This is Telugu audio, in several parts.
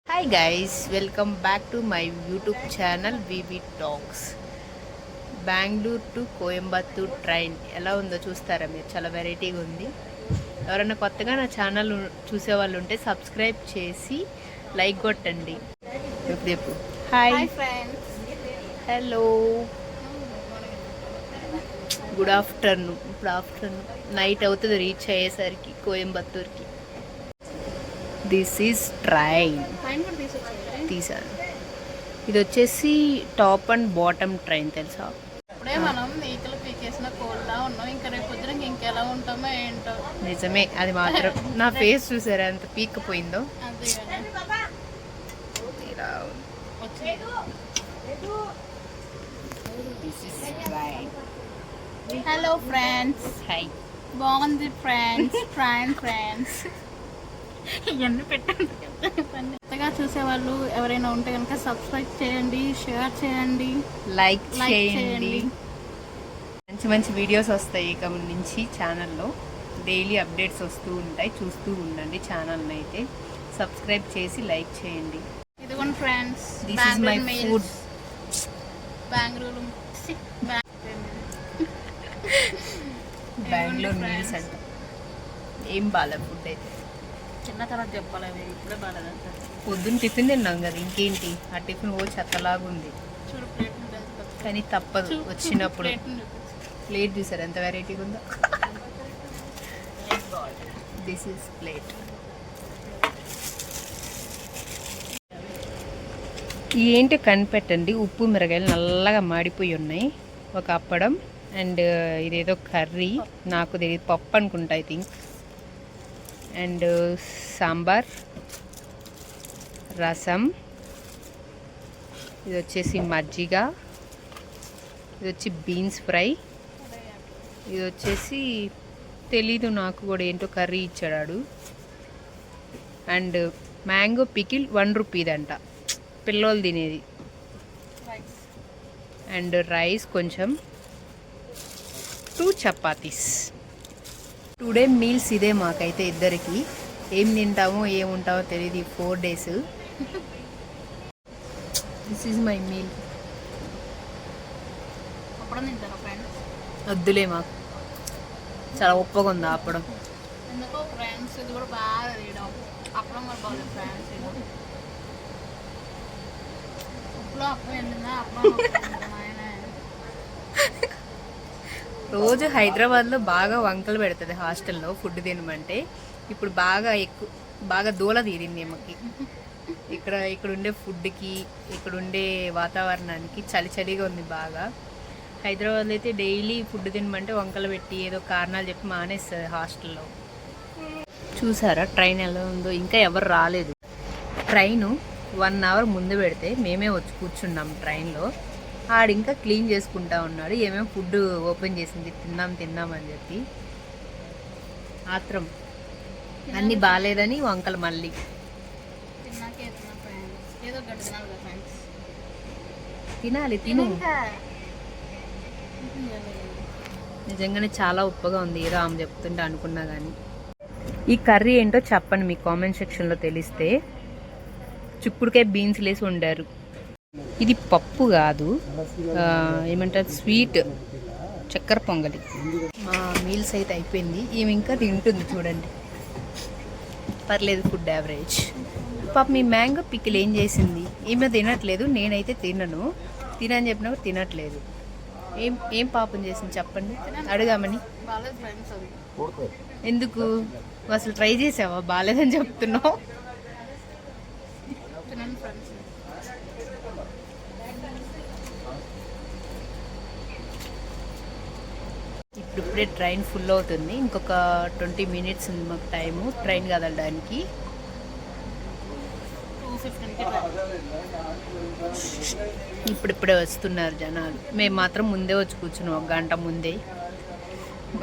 Hi guys, welcome back to my YouTube channel VV talks. Bengaluru to Coimbatore train ఎలా ఉందో చూస్తారా మీరు? చాలా వెరైటీగా ఉంది. ఎవరైనా కొత్తగా నా ఛానల్ చూసేవాళ్ళు ఉంటే సబ్స్క్రైబ్ చేసి లైక్ కొట్టండి. రేపు hi friends, hello, good afternoon. Night అవుతుంది రీచ్ అయ్యేసరికి కోయంబత్తూర్కి. దిస్ ఈజ్ ట్రైన్ తీసాను. ఇది వచ్చేసి టాప్ అండ్ బాటమ్ ట్రైన్, తెలుసా? ఇప్పుడే మనం ఈకలు పీకేసిన కోల్లా ఉన్నాం. ఇంకా రేపు పొద్దున ఇంకెలా ఉంటామో ఏంటో. నిజమే, అది మాత్రం. నా ఫేస్ చూసారా ఎంత పీక్కపోయిందో. అదే ఇలా హలో ఫ్రెండ్స్, హాయ్. బాగుంది ఫ్రెండ్స్. ఫ్రెండ్స్ ఇవన్నీ పెట్టండి. కొత్తగా చూసేవాళ్ళు ఎవరైనా ఉంటే కనుక సబ్స్క్రైబ్ చేయండి, షేర్ చేయండి, లైక్ చేయండి. చేయండి. మంచి మంచి వీడియోస్ వస్తాయి ఇక నుంచి ఛానల్లో. డైలీ అప్డేట్స్ వస్తూ ఉంటాయి, చూస్తూ ఉండండి. ఛానల్ని అయితే సబ్స్క్రైబ్ చేసి లైక్ చేయండి. ఇదిగోండి friends, this is my food. Bengaluru Bengaluru meals అంట. ఏం బాగా ఫుడ్ అయితే. చిన్న తర్వాత చెప్పాలి, ఇప్పుడే బాగాలేదంట. పొద్దున్న టిఫిన్ తిన్నాం కదా, ఇంకేంటి? ఆ టిఫిన్ ఓ చెత్తలాగా ఉంది. చూడు ప్లేట్ కానీ తప్పదు వచ్చినప్పుడు. ప్లేట్ చూసారు ఎంత వెరైటీగా ఉందో. This is plate. ఏంటో కనిపెట్టండి. ఉప్పు మిరగాయలు నల్లగా మాడిపోయి ఉన్నాయి. ఒక అప్పడం అండ్ ఇదేదో కర్రీ, నాకు తెలియదు, పప్పు అనుకుంటా ఐ థింక్. అండ్ సాంబార్, రసం, ఇది వచ్చేసి మజ్జిగ, ఇది వచ్చి బీన్స్ ఫ్రై, ఇది వచ్చేసి తెలీదు నాకు కూడా ఏంటో కర్రీ ఇచ్చాడు. అండ్ మ్యాంగో పికిల్ 1 రూపీదంట, పిల్లోలు తినేది. అండ్ రైస్ కొంచెం, 2 చపాతీస్. టుడే మీల్స్ ఇదే మాకైతే ఇద్దరికి. ఏం తింటామో ఏముంటామో తెలియదు ఈ 4 days. This is my meal. అప్పుడు తింటారా ఫ్రెండ్స్? వద్దులే, మాకు చాలా ఉప్పగా ఉంది అప్పడం. ఎందుకో ఫ్రెండ్స్ ఇది కూడా బాగా తీయడం. అప్పుడు మరి బాగుంది ఫ్రెండ్స్. ఇది ఉప్పులో అప్పుడు వెళ్ళిందా? అప్పుడు ఆయన రోజు హైదరాబాద్లో బాగా వంకలు పెడుతుంది హాస్టల్లో ఫుడ్ తినమంటే. ఇప్పుడు బాగా దూల తీరింది ఏమకి. ఇక్కడ ఉండే ఫుడ్కి, ఇక్కడ ఉండే వాతావరణానికి చలిగా ఉంది బాగా. హైదరాబాద్లో అయితే డైలీ ఫుడ్ తినమంటే వంకలు పెట్టి ఏదో కారణాలు చెప్పి మానేస్తుంది హాస్టల్లో. చూసారా ట్రైన్ ఎలా ఉందో? ఇంకా ఎవరు రాలేదు. ట్రైను 1 hour ముందు పెడితే మేమే వచ్చి కూర్చున్నాం ట్రైన్లో. ఆడు ఇంకా క్లీన్ చేసుకుంటా ఉన్నాడు. ఏమేమి ఫుడ్ ఓపెన్ చేసింది, తిందాం అని చెప్పి. ఆత్రం అన్నీ బాగాలేదని వంకలు మళ్ళీ. తినాలి, తిను. నిజంగానే చాలా ఉప్పగా ఉంది. ఏదో ఆమె చెప్తుంటే అనుకున్నా కానీ. ఈ కర్రీ ఏంటో చెప్పండి మీ కామెంట్ సెక్షన్లో తెలిస్తే. చిక్కుడుకాయ బీన్స్ లేసి వండారు. ఇది పప్పు కాదు, ఏమంటారు, స్వీట్ చక్కెర పొంగలి. మా మీల్స్ అయితే అయిపోయింది. ఈమె ఇంకా తింటుంది చూడండి. పర్లేదు, ఫుడ్ యావరేజ్. పాప మీ మ్యాంగో పికిల్ ఏం చేసింది? ఈమె తినట్లేదు, నేనైతే తినని చెప్పినప్పుడు తినట్లేదు. ఏం పాపం చేసింది చెప్పండి, అడుగామని. ఎందుకు అసలు ట్రై చేసావా? బాగాలేదని చెప్తున్నావు. ఇప్పుడే ట్రైన్ ఫుల్ అవుతుంది. ఇంకొక 20 minutes ఉంది మాకు టైము ట్రైన్ కదలడానికి. ఇప్పుడిప్పుడే వస్తున్నారు జనాలు. మేము మాత్రం ముందే వచ్చి కూర్చున్నాం, 1 గంట ముందే.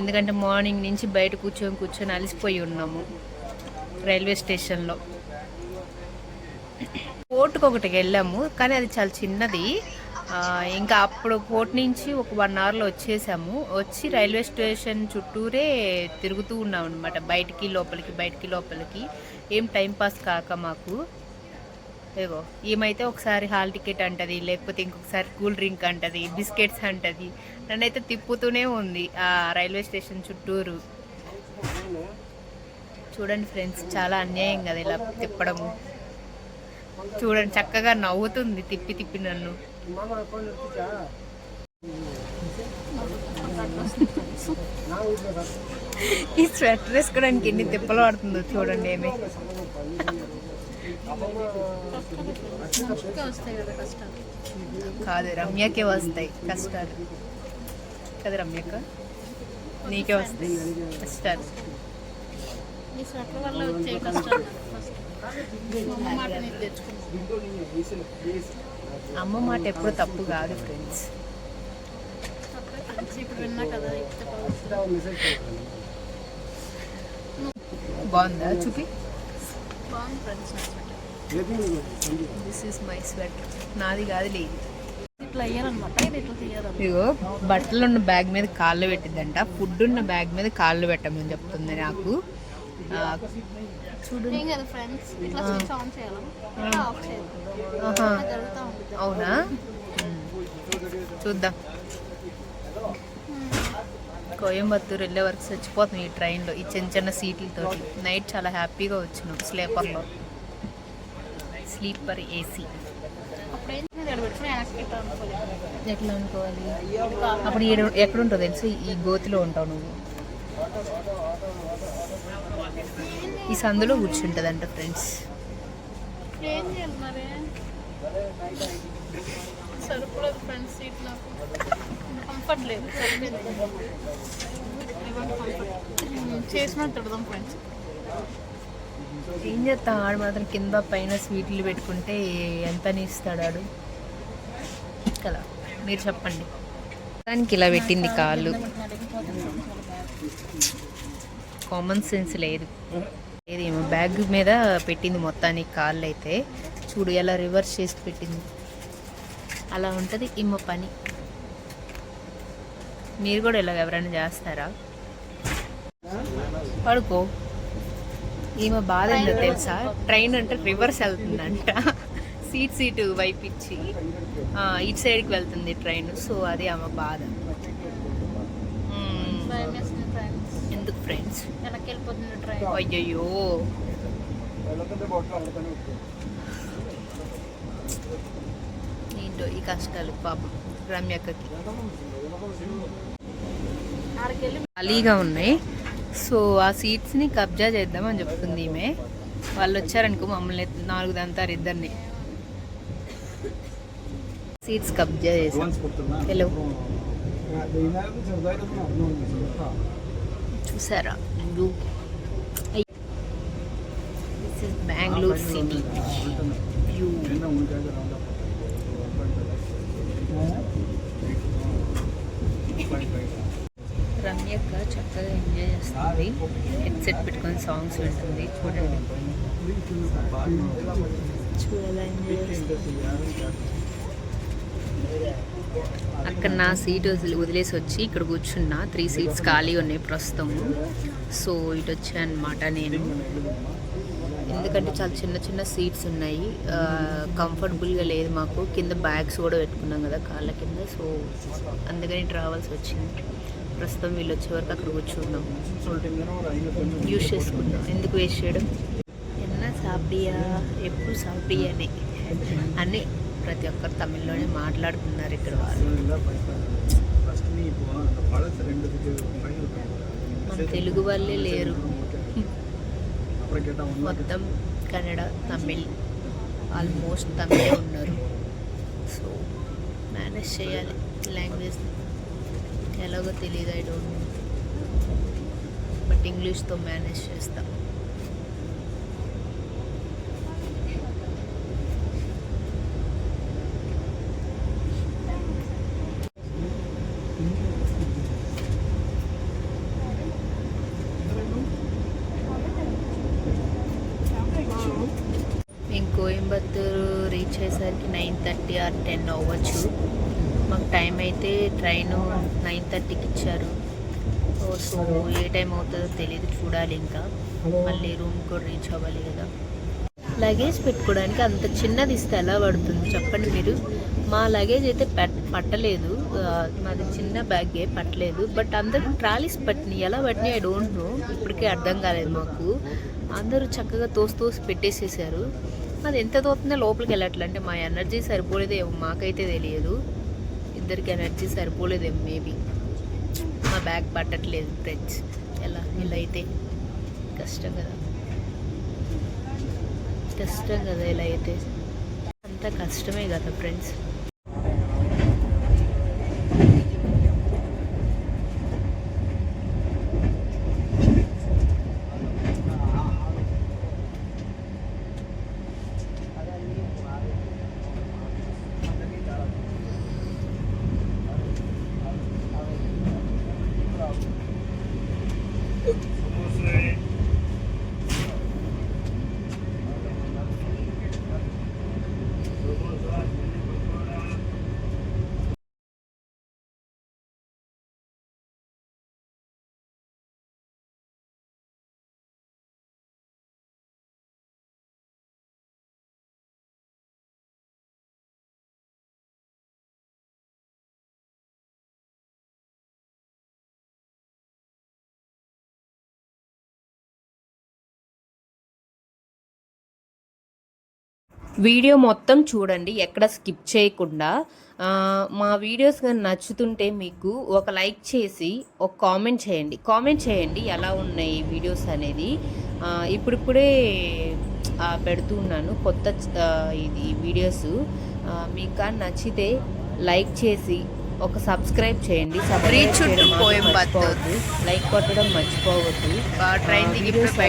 ఎందుకంటే మార్నింగ్ నుంచి బయట కూర్చొని అలసిపోయి ఉన్నాము రైల్వే స్టేషన్లో. పోర్టుకు ఒకటికి వెళ్ళాము, కానీ అది చాలా చిన్నది. ఇంకా అప్పుడు పోర్ట్ నుంచి ఒక 1 hourలో వచ్చేసాము. వచ్చి రైల్వే స్టేషన్ చుట్టూరే తిరుగుతూ ఉన్నాం అనమాట, బయటికి లోపలికి. ఏం టైం పాస్ కాక మాకు ఏగో ఈమైతే ఒకసారి హాల్ టికెట్ అంటది, లేకపోతే ఇంకొకసారి కూల్ డ్రింక్ అంటది, బిస్కెట్స్ అంటది. నన్నైతే తిప్పుతూనే ఉంది ఆ రైల్వే స్టేషన్ చుట్టూరు. చూడండి ఫ్రెండ్స్, చాలా అన్యాయం కదా ఇలా తిప్పడము. చూడండి చక్కగా నవ్వుతుంది తిప్పి తిప్పి నన్ను. ఈ స్వెటర్ వేసుకోవడానికి ఎన్ని తిప్పలు పడుతుందో చూడండి. ఏమి వస్తాయి కదా కష్టాలు. కాదు, రమ్యకే వస్తాయి కష్టాలు కదా రమ్యక్క, నీకే వస్తాయి కష్టాలు. ఈ స్వెటర్ వల్ల వచ్చే కష్టాలు ఫస్ట్ మా అమ్మ మాట నేను తెచ్చుకున్నాను. అమ్మ మాట ఎప్పుడు తప్పు కాదు ఫ్రెండ్స్. తప్పే ఫ్రెండ్స్, ఇప్పుడు విన్నా కదా. బాగుందా చూపి. బాగుంది ఫ్రెండ్స్ నా sweater. This is my sweater. నాది కాదు లేదు. ఇట్లా అయ్యారనమాట, ఇది ఇట్లా తీయాలన్నమాట. ఇగో బట్టలు ఉన్న బ్యాగ్ మీద కాళ్ళు పెట్టిద్దంట, ఫుడ్ ఉన్న బ్యాగ్ మీద కాళ్ళు పెట్టమని చెప్తుంది నాకు. చూడు. ఏం కదా ఫ్రెండ్స్, ఇట్లా స్విచ్ ఆన్ చేయాలి, ఇట్లా ఆఫ్ చేయాలి. ఆహా. ఇట్లా జరుగుతూ ఉంటుంది. అవునా, చూద్దాం. కోయంబత్తూరు వెళ్ళే వరకు చచ్చిపోతుంది ఈ ట్రైన్లో, ఈ చిన్న చిన్న సీట్లతో. నైట్ చాలా హ్యాపీగా వచ్చినాం స్లీపర్లో, స్లీపర్ ఏసీ. అప్పుడు ఏం చేయాలి, పెట్టుకుని వెనక్కి ఇట్లా అనుకోలేదు. ఎట్లా అనుకోవాలి, అప్పుడు ఎక్కడ ఉంటావు తెలుసు, ఈ గోతిలో ఉంటావు నువ్వు. ఈ సందులో కూర్చుంటుందంట ఫ్రెండ్స్. ఏం చేయాలి మరి, సరిపోలేదు ఫ్రెండ్స్ సీట్ నాకు. కంఫర్ట్ లేదు, సరిపోలేదు. చేసినట్టు తిడదాం ఫ్రెండ్స్. ఏం చేస్తాం, ఆడు మాత్రం కింద పైన స్వీట్లు పెట్టుకుంటే ఎంతని ఇస్తాడు ఆడు కదా. మీరు చెప్పండి. దానికి ఇలా పెట్టింది కాళ్ళు, కామన్ సెన్స్ లేదు. ఏదేమో బ్యాగ్ మీద పెట్టింది మొత్తానికి కాళ్ళు అయితే. చూడు ఎలా రివర్స్ చేసి పెట్టింది. అలా ఉంటుంది ఈమె పని. మీరు కూడా ఇలా ఎవరైనా చేస్తారా? పడుకో. ఈమె బాధ ఏంటో తెలుసా, ట్రైన్ అంటే రివర్స్ వెళ్తుందంట, సీటు వైపు ఇచ్చి ఇటు సైడ్కి వెళ్తుంది ట్రైన్. సో అది ఆమె బాధ. భయం వేస్తుంది ఫ్రెండ్స్. ఎందుకు ఫ్రెండ్స్? వెనక్కి వెళ్ళిపోతుంది ట్రైన్. అయ్యయ్యో, ఏంటో ఈ కష్టాలు పాపం రమ్యక్కకి. ఆడికెళ్ళి ఖాళీగా ఉన్నాయి, సో ఆ సీట్స్ని కబ్జా చేద్దామని చెప్తుంది ఈమె. వాళ్ళు వచ్చారనుకో మమ్మల్ని 4 దంతారు ఇద్దరిని. సీట్స్ కబ్జా చేసాం. హలో, చూసారా view? This is Bengaluru city view. రమ్యక్క చక్కగా ఎంజాయ్ చేస్తుంది, హెడ్సెట్ పెట్టుకొని సాంగ్స్ వింటుంది. చూడండి, చూడాలా ఎంజాయ్ చేస్తుంది. అక్కడ నా సీట్ వదిలేసి వచ్చి ఇక్కడ కూర్చున్నా. 3 సీట్స్ ఖాళీ ఉన్నాయి ప్రస్తుతం. సో ఇటు వచ్చాను అనమాట నేను, ఎందుకంటే చాలా చిన్న చిన్న సీట్స్ ఉన్నాయి. కంఫర్టబుల్గా లేదు మాకు. కింద బ్యాగ్స్ కూడా పెట్టుకున్నాం కదా కాళ్ళ కింద, సో అందుకని రావాల్సి వచ్చింది. ప్రస్తుతం వీళ్ళు వచ్చే వరకు అక్కడ కూర్చుందాం, యూస్ చేసుకుందాం. ఎందుకు వేస్ట్ చేయడం. ఎన్నా సాపియా, ఎప్పుడు సాపియానే అని ప్రతి ఒక్కరు తమిళ్లోనే మాట్లాడుతున్నారు ఇక్కడ వాళ్ళు. మన తెలుగు వాళ్ళే లేరు, మొత్తం కన్నడ, తమిళ్, ఆల్మోస్ట్ తమిళే ఉన్నారు. సో మేనేజ్ చేయాలి లాంగ్వేజ్. ఎలాగో తెలియదు, ఐ డోంట్ నో, బట్ ఇంగ్లీష్తో మేనేజ్ చేస్తాం. మేము కోయంబత్తూరు రీచ్ అయ్యేసరికి 9:30 or 10 అవ్వచ్చు. మాకు టైం అయితే ట్రైన్ 9:30కి ఇచ్చారు. సో ఏ టైం అవుతుందో తెలియదు, చూడాలి. ఇంకా మళ్ళీ రూమ్ కూడా రీచ్ అవ్వాలి కదా. లగేజ్ పెట్టుకోవడానికి అంత చిన్నది ఇస్తే ఎలా పడుతుంది చెప్పండి మీరు. మా లగేజ్ అయితే పట్టలేదు, మాది చిన్న బ్యాగే పట్టలేదు. బట్ అందరూ ట్రాలీస్ పట్టినాయి, ఎలా పట్టినాయి ఐ డోంట్ నో, ఇప్పటికే అర్థం కాలేదు మాకు. అందరూ చక్కగా తోసి పెట్టేసేసారు. అది ఎంత తోతుందో లోపలికి వెళ్ళట్లే, అంటే మా ఎనర్జీ సరిపోలేదేమో, మాకైతే తెలియదు. ఇద్దరికి ఎనర్జీ సరిపోలేదేమో మేబీ. మా బ్యాగ్ పట్టట్లేదు ఫ్రెండ్స్. ఇలా అయితే కష్టం కదా, ఇలా అయితే అంత కష్టమే కదా ఫ్రెండ్స్. వీడియో మొత్తం చూడండి, ఎక్కడ స్కిప్ చేయకుండా. మా వీడియోస్ కానీ నచ్చుతుంటే మీకు ఒక లైక్ చేసి ఒక కామెంట్ చేయండి ఎలా ఉన్నాయి వీడియోస్ అనేది. ఇప్పుడిప్పుడే పెడుతూ ఉన్నాను కొత్త ఇది వీడియోస్. మీకు కానీ నచ్చితే లైక్ చేసి ఒక సబ్స్క్రైబ్ చేయండి. లైక్ కొట్టడం మర్చిపోవద్దు.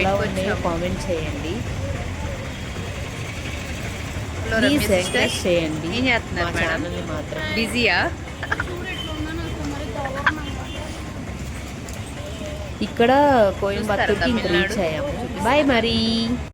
ఎలా ఉన్నాయో కామెంట్ చేయండి. ప్లీజ్ ఎంకరేజ్ చేయండి. ఏం చేస్తున్నారు మా ఛానల్ని మాత్రం. బిజీయా? చూడు ఎట్లా ఉందో నాకు మరి దారుణంగా. ఇక్కడ కోయంబత్తూర్కి ఇంత రీచ్ అయ్యాము. బాయ్ మరి.